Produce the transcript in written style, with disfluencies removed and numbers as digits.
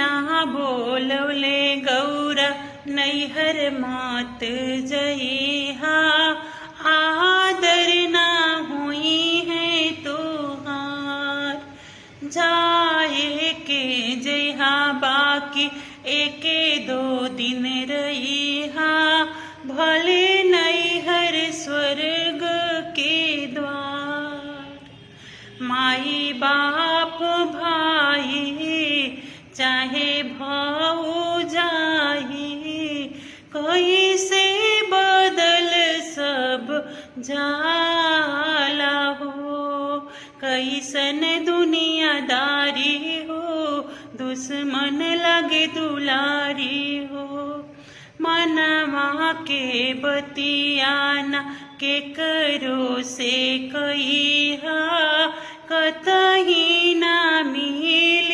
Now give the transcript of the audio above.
ना बोलवले गौरा नैहर मात जइहा, आदर ना हुई है तोहार। जाए के जइहा बाकी एके दो दिन रहिहा, भले नैहर स्वर्ग के द्वार। माई बाप भाई चाहे भौजाई, कैसे बदल सब जाला हो। कैसन दुनियादारी हो, दुश्मन लगे दुलारी हो। मनवा के बतियाना के करो से कहिहा, कतही ना मिल